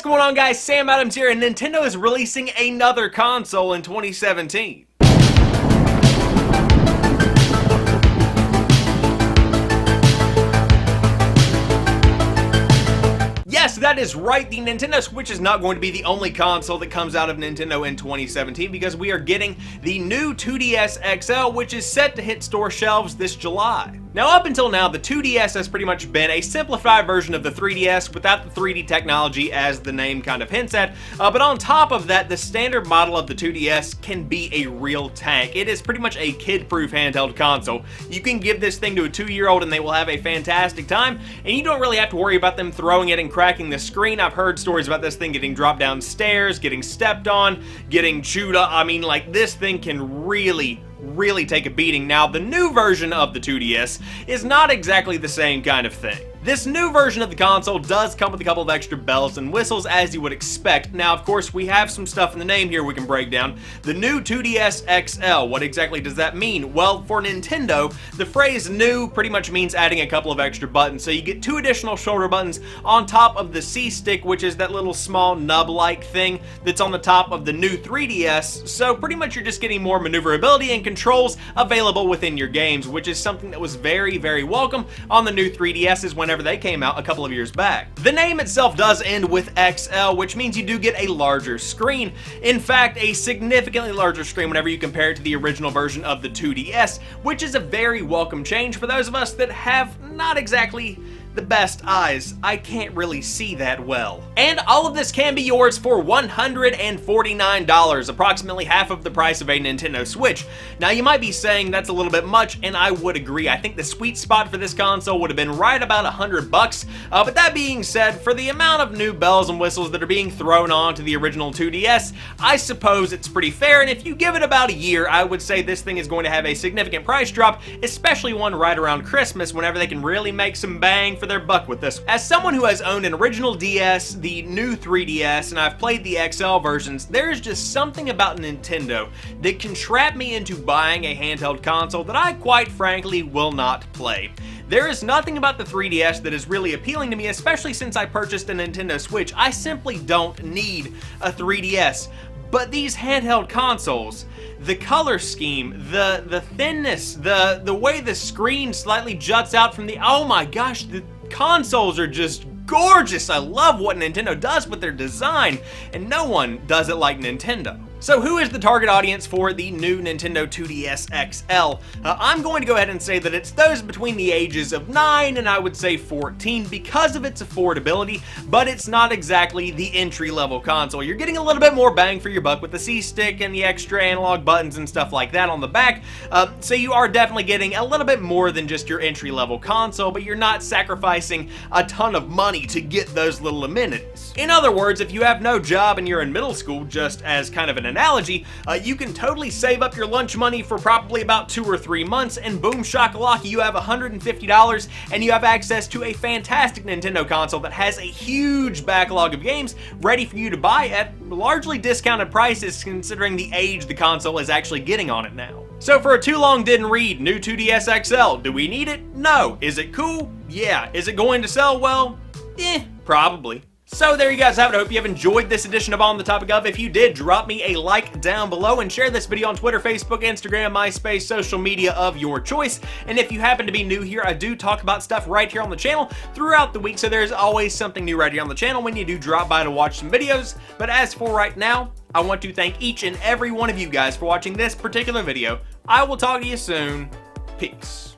What's going on, guys? Sam Adams here, and Nintendo is releasing another console in 2017. Yes, that is right. The Nintendo Switch is not going to be the only console that comes out of Nintendo in 2017 because we are getting the new 2DS XL, which is set to hit store shelves this July. Now, up until now, the 2DS has pretty much been a simplified version of the 3DS without the 3D technology, as the name kind of hints at, but on top of that, the standard model of the 2DS can be a real tank. It is pretty much a kid-proof handheld console. You can give this thing to a 2-year-old and they will have a fantastic time, and you don't really have to worry about them throwing it and cracking the screen. I've heard stories about this thing getting dropped downstairs, getting stepped on, getting chewed up. I mean, like, this thing can really take a beating. Now, the new version of the 2DS is not exactly the same kind of thing. This new version of the console does come with a couple of extra bells and whistles, as you would expect. Now, of course, we have some stuff in the name here we can break down. The new 2DS XL, what exactly does that mean? Well, for Nintendo, the phrase new pretty much means adding a couple of extra buttons. So you get 2 additional shoulder buttons on top of the C-Stick, which is that little small nub-like thing that's on the top of the new 3DS. So pretty much you're just getting more maneuverability and controls available within your games, which is something that was very welcome on the new 3DSs whenever they came out a couple of years back. The name itself does end with XL, which means you do get a larger screen. In fact, a significantly larger screen whenever you compare it to the original version of the 2DS, which is a very welcome change for those of us that have not exactly the best eyes. I can't really see that well. And all of this can be yours for $149, approximately half of the price of a Nintendo Switch. Now, you might be saying that's a little bit much, and I would agree. I think the sweet spot for this console would have been right about $100, but that being said, for the amount of new bells and whistles that are being thrown onto the original 2DS, I suppose it's pretty fair, and if you give it about a year, I would say this thing is going to have a significant price drop, especially one right around Christmas, whenever they can really make some bang for their buck with this. As someone who has owned an original DS, the new 3DS, and I've played the XL versions, there's just something about Nintendo that can trap me into buying a handheld console that I quite frankly will not play. There is nothing about the 3DS that is really appealing to me, especially since I purchased a Nintendo Switch. I simply don't need a 3DS. But these handheld consoles, the color scheme, the thinness, the way the screen slightly juts out from the, oh my gosh, the consoles are just gorgeous. I love what Nintendo does with their design, and no one does it like Nintendo. So who is the target audience for the new Nintendo 2DS XL? I'm going to go ahead and say that it's those between the ages of 9 and I would say 14 because of its affordability, but it's not exactly the entry-level console. You're getting a little bit more bang for your buck with the C-Stick and the extra analog buttons and stuff like that on the back, so you are definitely getting a little bit more than just your entry-level console, but you're not sacrificing a ton of money to get those little amenities. In other words, if you have no job and you're in middle school, just as kind of an analogy, you can totally save up your lunch money for probably about 2 or 3 months, and boom shakalaka, you have $150 and you have access to a fantastic Nintendo console that has a huge backlog of games ready for you to buy at largely discounted prices considering the age the console is actually getting on it now. So for a too long didn't read, new 2DS XL, do we need it? No. Is it cool? Yeah. Is it going to sell well? Probably. So there you guys have it. I hope you have enjoyed this edition of On the Topic Of. If you did, drop me a like down below and share this video on Twitter, Facebook, Instagram, MySpace, social media of your choice. And if you happen to be new here, I do talk about stuff right here on the channel throughout the week, so there's always something new right here on the channel when you do drop by to watch some videos. But as for right now, I want to thank each and every one of you guys for watching this particular video. I will talk to you soon. Peace.